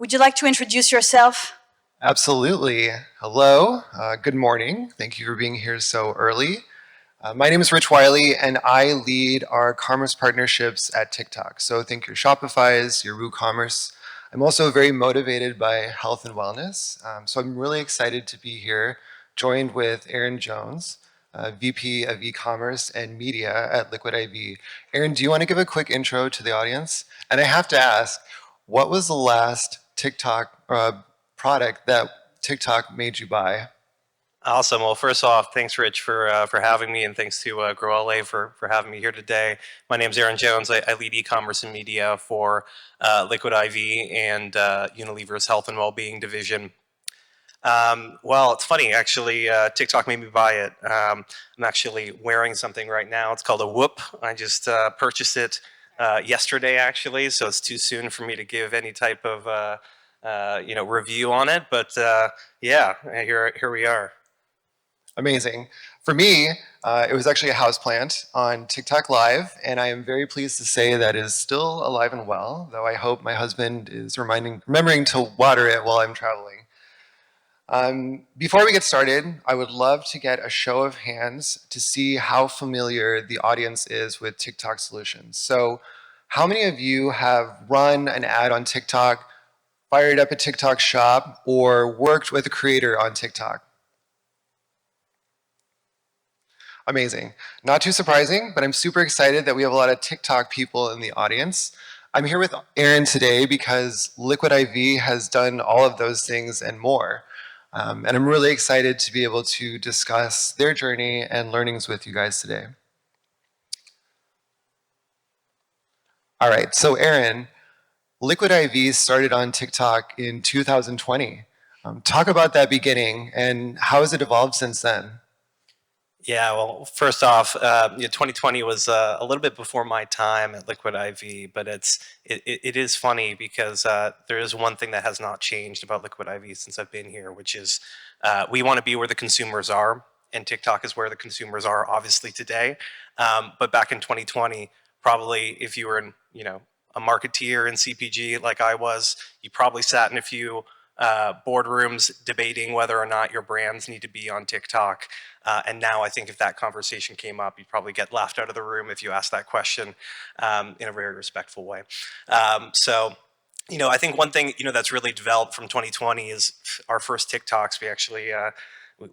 Would you like to introduce yourself? Absolutely. Hello. Good morning. Thank you for being here so early. My name is Rich Wiley, and I lead our commerce partnerships at TikTok. So think your Shopify's, your WooCommerce. I'm also very motivated by health and wellness. So I'm really excited to be here, joined with Aaron Jones, VP of e-commerce and media at Liquid IV. Aaron, do you want to give a quick intro to the audience? And I have to ask, what was the last TikTok product that TikTok made you buy? Awesome. Well, first off, thanks, Rich, for having me, and thanks to Grow LA for having me here today. My name's Aaron Jones. I lead e-commerce and media for Liquid IV and Unilever's Health and Wellbeing division. Well, it's funny, actually. TikTok made me buy it. I'm actually wearing something right now. It's called a Whoop. I just purchased it yesterday, actually, so it's too soon for me to give any type of review on it. But yeah, here we are. Amazing. For me, it was actually a houseplant on TikTok Live, and I am very pleased to say that it is still alive and well, though I hope my husband is remembering to water it while I'm traveling. Before we get started, I would love to get a show of hands to see how familiar the audience is with TikTok solutions. So, how many of you have run an ad on TikTok, fired up a TikTok shop, or worked with a creator on TikTok? Amazing. Not too surprising, but I'm super excited that we have a lot of TikTok people in the audience. I'm here with Aaron today because Liquid IV has done all of those things and more. And I'm really excited to be able to discuss their journey and learnings with you guys today. All right, so Aaron, Liquid IV started on TikTok in 2020. Talk about that beginning and how has it evolved since then? Yeah, well, first off, 2020 was a little bit before my time at Liquid IV, but it is funny because there is one thing that has not changed about Liquid IV since I've been here, which is we want to be where the consumers are, and TikTok is where the consumers are, obviously today. But back in 2020, probably if you were a marketeer in CPG like I was, you probably sat in a few boardrooms debating whether or not your brands need to be on TikTok. And now I think if that conversation came up, you'd probably get laughed out of the room if you asked that question in a very respectful way. I think one thing that's really developed from 2020 is our first TikToks. We actually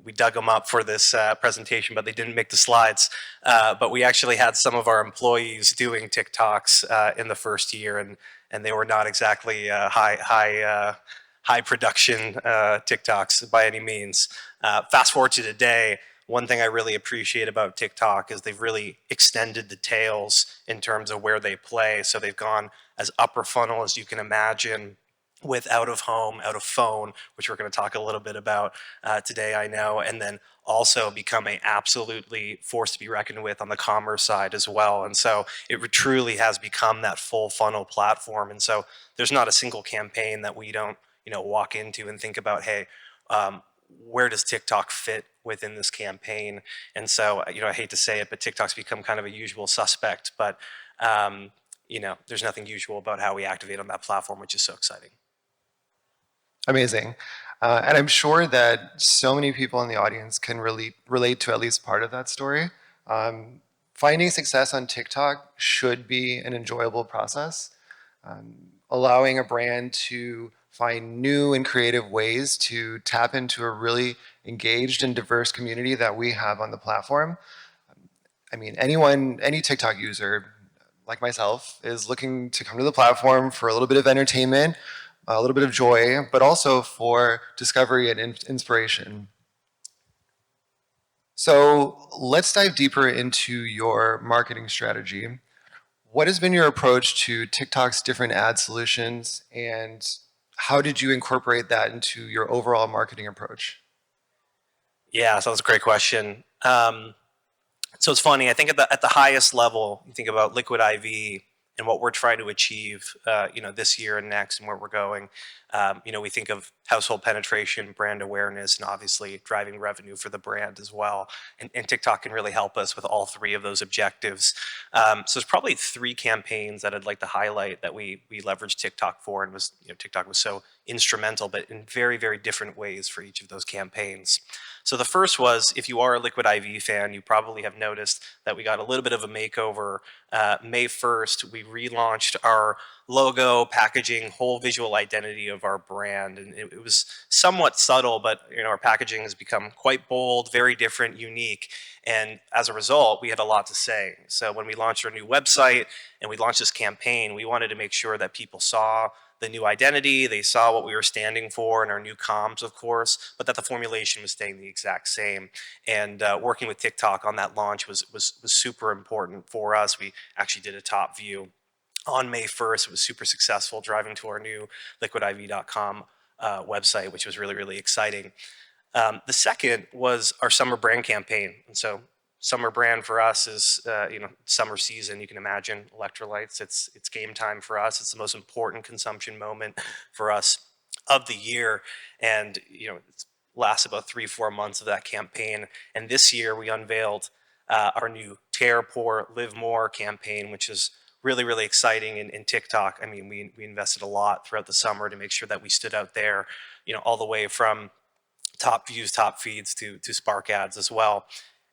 we dug them up for this presentation, but they didn't make the slides. But we actually had some of our employees doing TikToks in the first year, and they were not exactly high production TikToks by any means. Fast forward to today, one thing I really appreciate about TikTok is they've really extended the tails in terms of where they play. So they've gone as upper funnel as you can imagine with out of home, out of phone, which we're going to talk a little bit about today, I know, and then also become a absolutely force to be reckoned with on the commerce side as well. And so it truly has become that full funnel platform. And so there's not a single campaign that we don't walk into and think about, hey, where does TikTok fit within this campaign? And so, I hate to say it, but TikTok's become kind of a usual suspect, but there's nothing usual about how we activate on that platform, which is so exciting. Amazing. And I'm sure that so many people in the audience can relate to at least part of that story. Finding success on TikTok should be an enjoyable process. Allowing a brand to find new and creative ways to tap into a really engaged and diverse community that we have on the platform. I mean, any TikTok user like myself is looking to come to the platform for a little bit of entertainment, a little bit of joy, but also for discovery and inspiration. So let's dive deeper into your marketing strategy. What has been your approach to TikTok's different ad solutions, and how did you incorporate that into your overall marketing approach? Yeah, so that's a great question. So it's funny. I think at the highest level, you think about Liquid IV and what we're trying to achieve, this year and next, and where we're going. We think of household penetration, brand awareness, and obviously driving revenue for the brand as well. And TikTok can really help us with all three of those objectives. So there's probably three campaigns that I'd like to highlight that we leveraged TikTok for, and TikTok was so instrumental, but in very, very different ways for each of those campaigns. So the first was, if you are a Liquid IV fan, you probably have noticed that we got a little bit of a makeover. May 1st, we relaunched our logo, packaging, whole visual identity of our brand. And it was somewhat subtle, but our packaging has become quite bold, very different, unique. And as a result, we had a lot to say. So when we launched our new website and we launched this campaign, we wanted to make sure that people saw the new identity, they saw what we were standing for and our new comms, of course, but that the formulation was staying the exact same. And working with TikTok on that launch was super important for us. We actually did a top view on May 1st. It was super successful, driving to our new liquidiv.com website, which was really, really exciting. The second was our summer brand campaign. And so summer brand for us is, summer season. You can imagine electrolytes. It's game time for us. It's the most important consumption moment for us of the year. And, it lasts about 3-4 months of that campaign. And this year we unveiled our new Tear, Pour, Live More campaign, which is really, really exciting in TikTok. I mean, we invested a lot throughout the summer to make sure that we stood out there, all the way from top views, top feeds to Spark ads as well.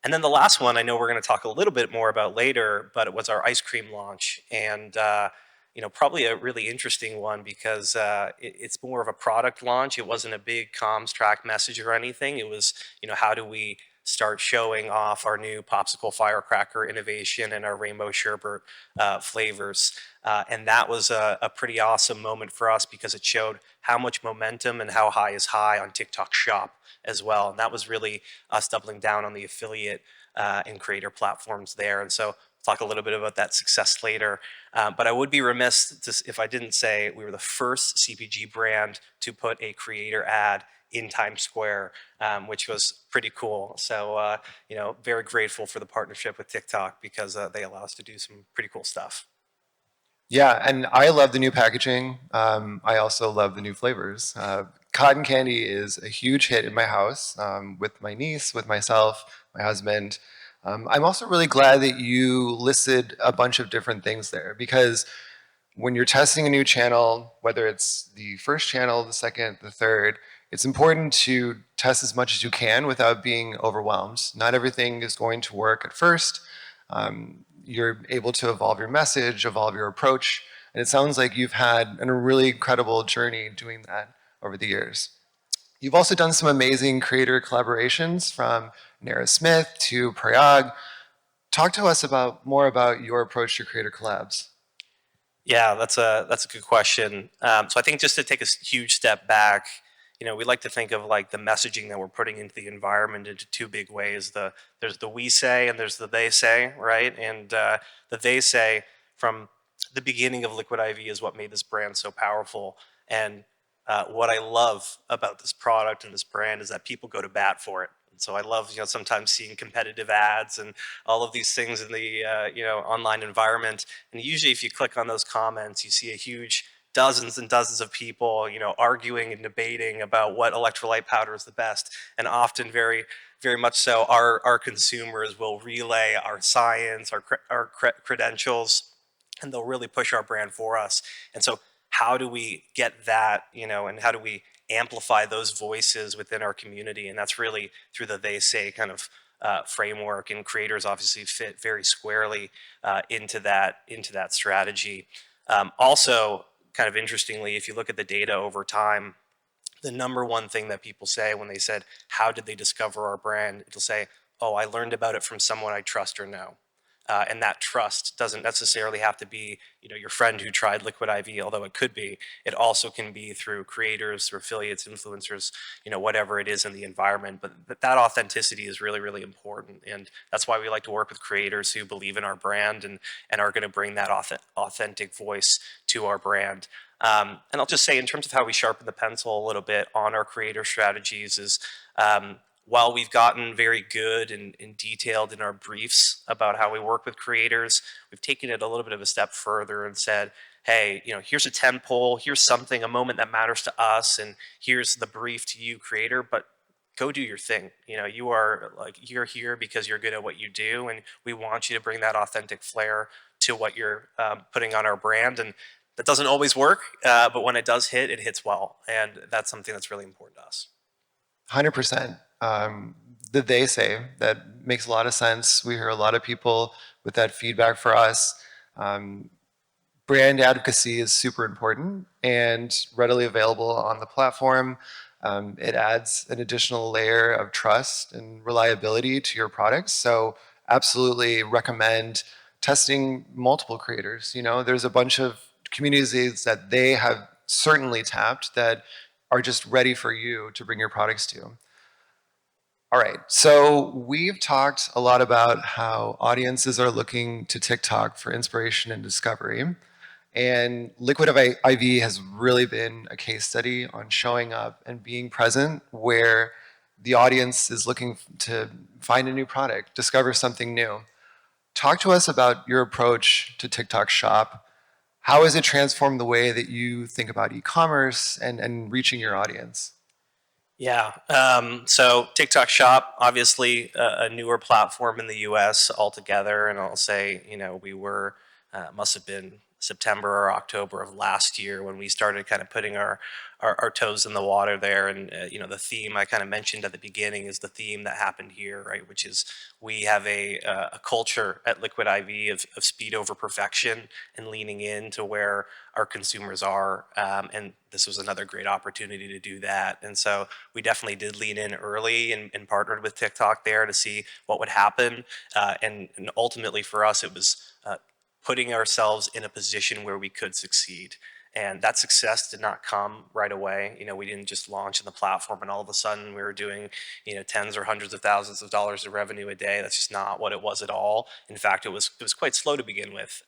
And then the last one, I know we're going to talk a little bit more about later, but it was our ice cream launch. And, probably a really interesting one because it's more of a product launch. It wasn't a big comms track message or anything. It was, how do we start showing off our new popsicle firecracker innovation and our rainbow sherbet flavors. And that was a pretty awesome moment for us because it showed how much momentum and how high is high on TikTok Shop as well. And that was really us doubling down on the affiliate and creator platforms there. And so talk a little bit about that success later. But I would be remiss if I didn't say we were the first CPG brand to put a creator ad in Times Square, which was pretty cool. So, very grateful for the partnership with TikTok because they allow us to do some pretty cool stuff. Yeah, and I love the new packaging. I also love the new flavors. Cotton candy is a huge hit in my house with my niece, with myself, my husband. I'm also really glad that you listed a bunch of different things there because when you're testing a new channel, whether it's the first channel, the second, the third, it's important to test as much as you can without being overwhelmed. Not everything is going to work at first. You're able to evolve your message, evolve your approach, and it sounds like you've had a really incredible journey doing that over the years. You've also done some amazing creator collaborations from Nara Smith to Prayag. Talk to us more about your approach to creator collabs. Yeah, that's a good question. So I think just to take a huge step back, we like to think of like the messaging that we're putting into the environment into two big ways. There's the we say and there's the they say, right? And the they say from the beginning of Liquid IV is what made this brand so powerful. And what I love about this product and this brand is that people go to bat for it. And so I love, sometimes seeing competitive ads and all of these things in the, online environment. And usually if you click on those comments, you see a huge dozens and dozens of people, arguing and debating about what electrolyte powder is the best. And often very, very much so, our consumers will relay our science, our credentials, and they'll really push our brand for us. And so how do we get that, and how do we amplify those voices within our community? And that's really through the they say kind of framework, and creators obviously fit very squarely into that strategy. Also, kind of interestingly, if you look at the data over time, the number one thing that people say when they said, how did they discover our brand? It'll say, oh, I learned about it from someone I trust or know. And that trust doesn't necessarily have to be, your friend who tried Liquid IV, although it could be. It also can be through creators, through affiliates, influencers, whatever it is in the environment. But that authenticity is really, really important. And that's why we like to work with creators who believe in our brand and are going to bring that authentic voice to our brand. And I'll just say, in terms of how we sharpen the pencil a little bit on our creator strategies is, while we've gotten very good and detailed in our briefs about how we work with creators, we've taken it a little bit of a step further and said, hey, here's a 10 poll, here's something, a moment that matters to us, and here's the brief to you, creator, but go do your thing. You're here because you're good at what you do, and we want you to bring that authentic flair to what you're putting on our brand. And that doesn't always work, but when it does hit, it hits well, and that's something that's really important to us. 100%. The they say, that makes a lot of sense. We hear a lot of people with that feedback for us. Brand advocacy is super important and readily available on the platform. It adds an additional layer of trust and reliability to your products. So absolutely recommend testing multiple creators. There's a bunch of communities that they have certainly tapped that are just ready for you to bring your products to. All right, so we've talked a lot about how audiences are looking to TikTok for inspiration and discovery. And Liquid IV has really been a case study on showing up and being present where the audience is looking to find a new product, discover something new. Talk to us about your approach to TikTok Shop. How has it transformed the way that you think about e-commerce and reaching your audience? Yeah. So TikTok Shop, obviously a newer platform in the U.S. altogether, and I'll say, we were must have been September or October of last year when we started kind of putting our toes in the water there. And the theme I kind of mentioned at the beginning is the theme that happened here, right? Which is we have a culture at Liquid IV of speed over perfection and leaning into where our consumers are. And this was another great opportunity to do that. And so we definitely did lean in early and partnered with TikTok there to see what would happen. And ultimately for us, it was putting ourselves in a position where we could succeed. And that success did not come right away. We didn't just launch in the platform and all of a sudden we were doing, tens or hundreds of thousands of dollars of revenue a day. That's just not what it was at all. In fact, it was quite slow to begin with.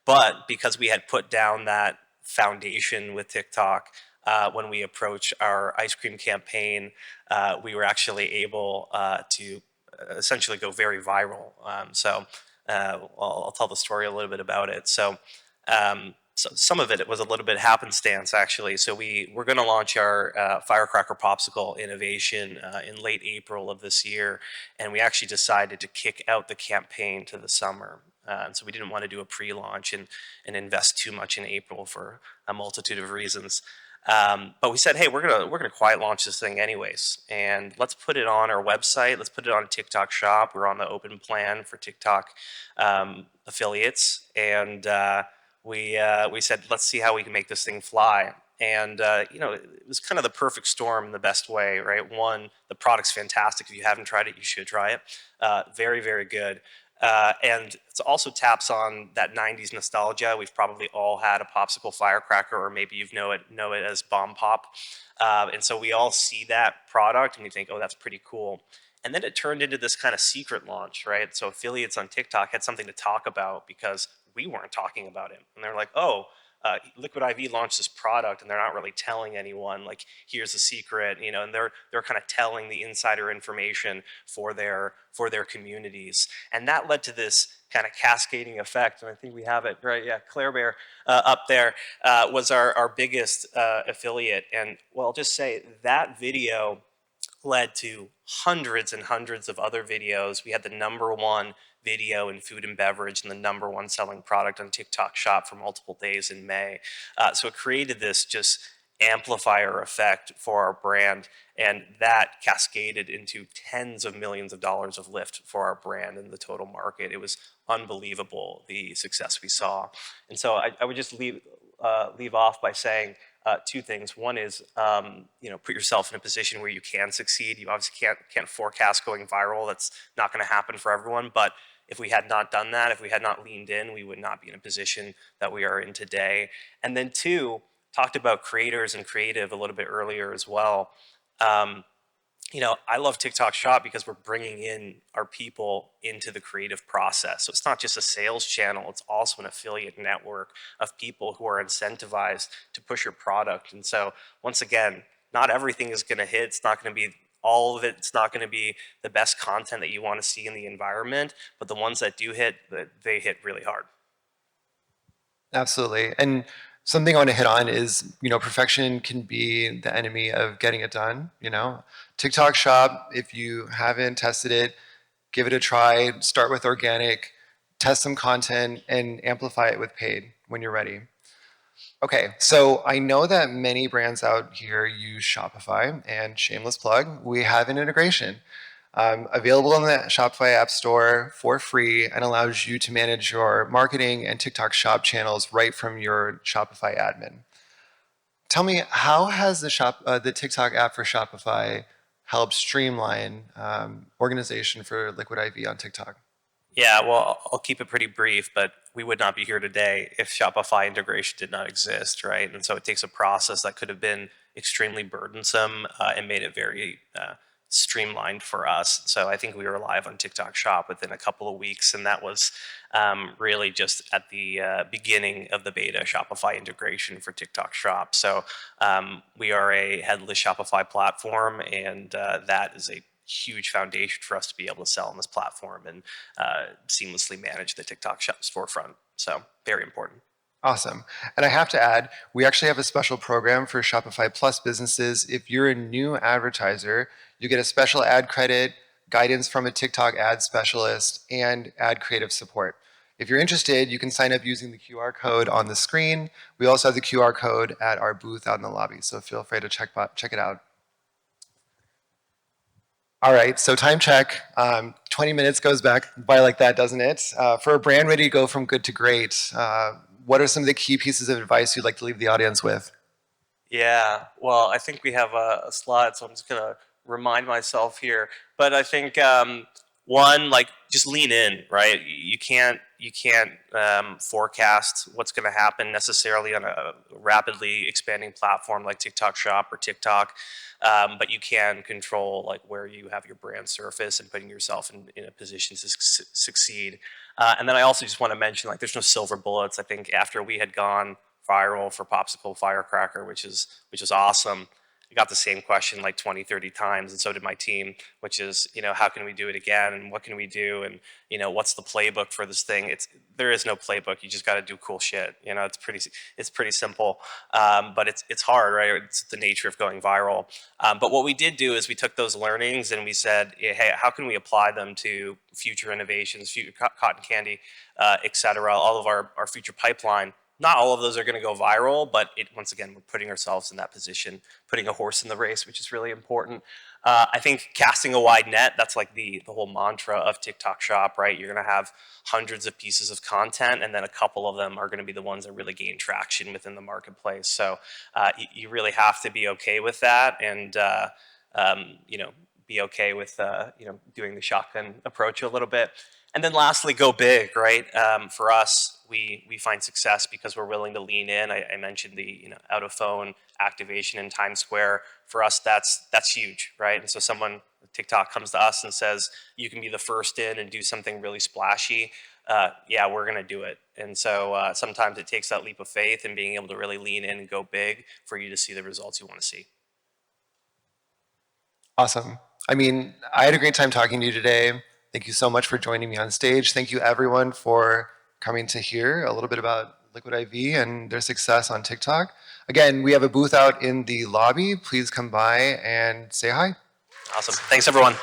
But because we had put down that foundation with TikTok, when we approached our ice cream campaign, we were actually able to essentially go very viral. I'll tell the story a little bit about it. So some of it was a little bit happenstance, actually. So we're going to launch our Firecracker Popsicle innovation in late April of this year, and we actually decided to kick out the campaign to the summer. So we didn't want to do a pre-launch and invest too much in April for a multitude of reasons. But we said, hey, we're gonna quiet launch this thing anyways, and let's put it on our website. Let's put it on TikTok Shop. We're on the open plan for TikTok affiliates, and we said, let's see how we can make this thing fly. And it was kind of the perfect storm in the best way, right? One, the product's fantastic. If you haven't tried it, you should try it. Very, very good. And it also taps on that 90s nostalgia. We've probably all had a popsicle firecracker, or maybe you know it as Bomb Pop. And so we all see that product and we think, oh, that's pretty cool. And then it turned into this kind of secret launch, right? So affiliates on TikTok had something to talk about because we weren't talking about it. And they're like, oh, Liquid IV launched this product and they're not really telling anyone, like, here's the secret, and they're kind of telling the insider information for their communities. And that led to this kind of cascading effect. And I think we have it, right? Yeah, Claire Bear up there was our biggest affiliate. And well, I'll just say that video led to hundreds and hundreds of other videos. We had the #1 video in food and beverage and the #1 selling product on TikTok Shop for multiple days in May. So it created this just amplifier effect for our brand, and that cascaded into tens of millions of dollars of lift for our brand and the total market. It was unbelievable, the success we saw. And so I would just leave off by saying two things. One is, put yourself in a position where you can succeed. You obviously can't forecast going viral. That's not going to happen for everyone. But if we had not done that, if we had not leaned in, we would not be in a position that we are in today. And then two, talked about creators and creative a little bit earlier as well. I love TikTok Shop because we're bringing in our people into the creative process. So it's not just a sales channel, it's also an affiliate network of people who are incentivized to push your product. And so once again, not everything is going to hit. It's not going to be all of it. It's not going to be the best content that you want to see in the environment, but the ones that do hit, they hit really hard. Absolutely. And something I want to hit on is, perfection can be the enemy of getting it done, TikTok Shop, if you haven't tested it, give it a try, start with organic, test some content, and amplify it with paid when you're ready. Okay, so I know that many brands out here use Shopify, and shameless plug, we have an integration. Available in the Shopify App Store for free and allows you to manage your marketing and TikTok Shop channels right from your Shopify admin. Tell me, how has the TikTok app for Shopify helped streamline organization for Liquid IV on TikTok? Yeah, well, I'll keep it pretty brief, but we would not be here today if Shopify integration did not exist, right? And so it takes a process that could have been extremely burdensome and made it very streamlined for us. So I think we were live on TikTok Shop within a couple of weeks, and that was really just at the beginning of the beta Shopify integration for TikTok Shop. So we are a headless Shopify platform, and that is a huge foundation for us to be able to sell on this platform and seamlessly manage the TikTok Shop storefront. So very important. Awesome. And I have to add, we actually have a special program for Shopify Plus businesses. If you're a new advertiser, you get a special ad credit, guidance from a TikTok ad specialist, and ad creative support. If you're interested, you can sign up using the QR code on the screen. We also have the QR code at our booth out in the lobby, so feel free to check it out. All right, so time check. 20 minutes goes back by like that, doesn't it? For a brand ready to go from good to great, what are some of the key pieces of advice you'd like to leave the audience with? Yeah, well, I think we have a slide, so I'm just gonna remind myself here. But I think one, like, just lean in, right? You can't forecast what's going to happen necessarily on a rapidly expanding platform like TikTok Shop or TikTok, but you can control like where you have your brand surface and putting yourself in a position to succeed. And then I also just want to mention, like, there's no silver bullets. I think after we had gone viral for Popsicle Firecracker, which is awesome, I got the same question like 20, 30 times, and so did my team, which is, how can we do it again, and what can we do, and what's the playbook for this thing? There is no playbook. You just got to do cool shit. It's pretty simple, but it's hard, right? It's the nature of going viral. But what we did do is we took those learnings and we said, hey, how can we apply them to future innovations, future cotton candy, et cetera, all of our future pipeline. Not all of those are going to go viral, but once again, we're putting ourselves in that position, putting a horse in the race, which is really important. I think casting a wide net, that's like the whole mantra of TikTok Shop, right? You're going to have hundreds of pieces of content, and then a couple of them are going to be the ones that really gain traction within the marketplace. So you really have to be okay with that, and be okay with doing the shotgun approach a little bit. And then lastly, go big, right? For us, we find success because we're willing to lean in. I mentioned the out of phone activation in Times Square. For us, that's huge, right? And so TikTok comes to us and says, you can be the first in and do something really splashy. Yeah, we're gonna do it. And so sometimes it takes that leap of faith and being able to really lean in and go big for you to see the results you want to see. Awesome. I mean, I had a great time talking to you today. Thank you so much for joining me on stage. Thank you everyone for coming to hear a little bit about Liquid IV and their success on TikTok. Again, we have a booth out in the lobby. Please come by and say hi. Awesome. Thanks, everyone.